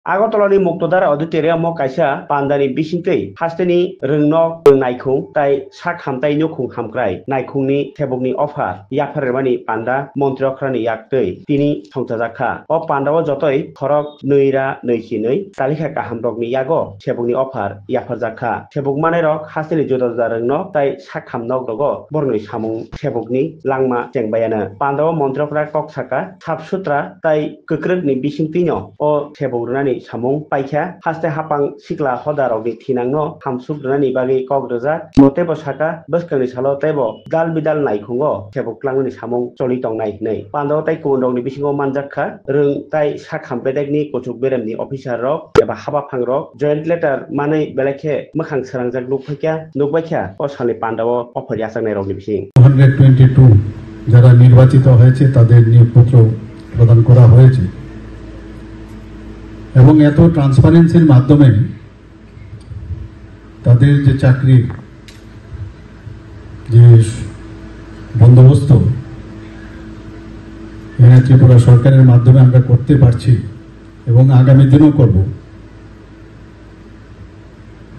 আগরতলাनि मुक्तदार अडिटोरियाम कायसा पान्दानि बिसिंतै हास्टेनि रोंनक नायखुं ताइ सा खामताइ नुखुं हामक्राय नायखुंनि थेबकनि अफार याफारेमानि पान्दा मन्त्रि अख्रानि याक्तै तिनि संसाजाखा अ पान्दाव जतै खरक नैरा नैखिनै तालिखा काहामरकनि यागो थेबकनि अफार याफारजाखा थेबक माने रक हास्टेनि जुदा रोंनक ताइ सा खामनक दगो बरनि सामुं थेबकनि लांमा जेंबायानो पान्दाव मन्त्रि अख्रा कक साका साफ सुथ्रा ताइ गोख्रोंनि बिसिंतिनो अ थेबक सामुं पाइखा हास्ते हापां सिक्ला हदारकनि थिनांनो हामसुग्रनानि बागै कग्रजा मतेबो साका बस्कनि सालो तेबो दाल बिदाल नायखुंगो थेबकलांनि सामुं चलितं नायनै पान्दाव ताइ कुंडंनि बिसिङाव मानजाखा रों ताइ सा खामपेदाकनि कचुक बेरेमनि अफिसार रक एबा हाबाफां रक जयेन्ट लेटार मानै बेलेखे मोखां सोरांजाक नुफैखा नुबायखा असालि पान्दाव अफार यासांनाय रकनि बिसिं 122 যারা নির্বাচিত হয়েছে তাদের নিয়োগপত্র প্রদান করা হয়েছে এবং এত ট্রান্সপারেন্সির মাধ্যমে তাদের যে চাকরির যে বন্দোবস্ত ত্রিপুরা সরকারের মাধ্যমে আমরা করতে পারছি এবং আগামী দিনও করব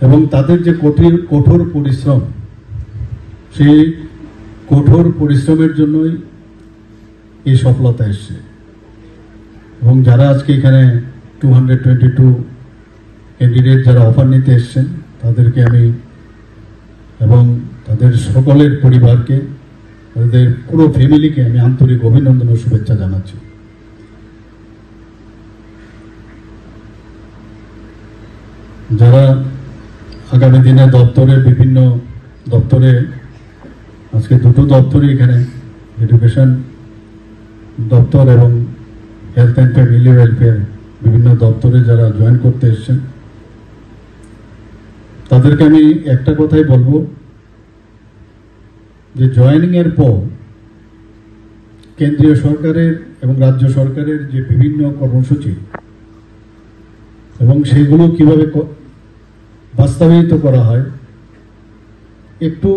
এবং তাদের যে কঠোর পরিশ্রম সেই কঠোর পরিশ্রমের জন্যই এই সফলতা এসেছে এবং যারা আজকে এখানে 222 ক্যান্ডিডেট যারা অফার নিতে এসেছেন তাদেরকে আমি এবং তাদের সকলের পরিবারকে তাদের পুরো ফ্যামিলিকে আমি আন্তরিক অভিনন্দন ও শুভেচ্ছা জানাচ্ছি। যারা আগামী দিনে দপ্তরের বিভিন্ন দপ্তরে আজকে দুটো দপ্তরই এখানে এডুকেশন দপ্তর এবং হেলথ অ্যান্ড ফ্যামিলি ওয়েলফেয়ার বিভিন্ন দপ্তরে যারা জয়েন করতে এসেছেন তাদেরকে আমি একটা কথাই বলবো যে জয়েনিং এর পর কেন্দ্রীয় সরকারের এবং রাজ্য সরকারের যে বিভিন্ন কর্মসূচি এবং সেগুলো কিভাবে বাস্তবায়িত করা হয় একটু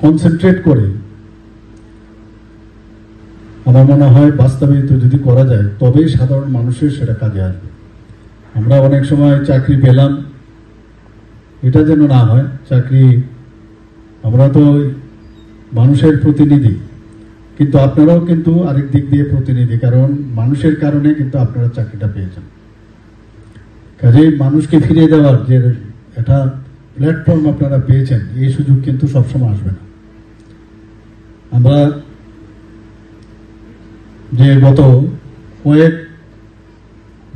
কনসেন্ট্রেট করে আমার মনে হয় বাস্তবায়িত যদি করা যায় তবেই সাধারণ মানুষের সেটা কাজে আসবে। আমরা অনেক সময় চাকরি পেলাম এটা যেন না হয় চাকরি আমরা তো মানুষের প্রতিনিধি কিন্তু আপনারাও কিন্তু আরেক দিক দিয়ে প্রতিনিধি কারণ মানুষের কারণে কিন্তু আপনারা চাকরিটা পেয়েছেন কাজেই মানুষকে ফিরিয়ে দেওয়ার যে একটা প্ল্যাটফর্ম আপনারা পেয়েছেন এই সুযোগ কিন্তু সবসময় আসবে না। আমরা যে গত কয়েক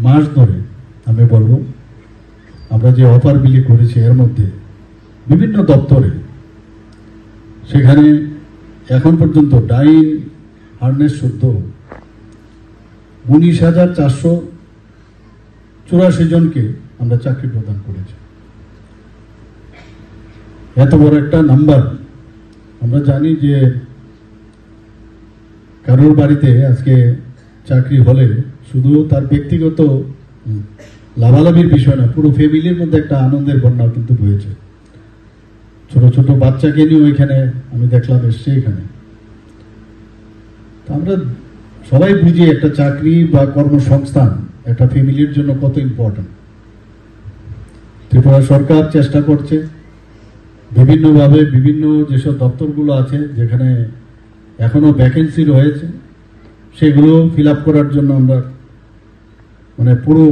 মাস ধরে আমি বলবো আমরা যে অফার বিলি করেছি এর মধ্যে বিভিন্ন দপ্তরে সেখানে এখন পর্যন্ত ডাইন হার্নেস শুদ্ধ 19,484 জনকে আমরা চাকরি প্রদান করেছি। এত বড় একটা নাম্বার আমরা জানি যে কারোর বাড়িতে আজকে চাকরি হলে শুধু তার ব্যক্তিগত লাভালাভির বিষয় না পুরো ফ্যামিলির মধ্যে একটা আনন্দের বন্যা কিন্তু বয়েছে। ছোট ছোট বাচ্চাকে নিয়ে ওইখানে আমি দেখলাম এসছে এখানে। আমরা সবাই বুঝি একটা চাকরি বা কর্মসংস্থান একটা ফ্যামিলির জন্য কত ইম্পর্টেন্ট। ত্রিপুরা সরকার চেষ্টা করছে বিভিন্নভাবে বিভিন্ন যেসব দপ্তরগুলো আছে যেখানে এখনো ভ্যাকেন্সি রয়েছে সেগুলো ফিল আপ করার জন্য আমরা মানে পুরো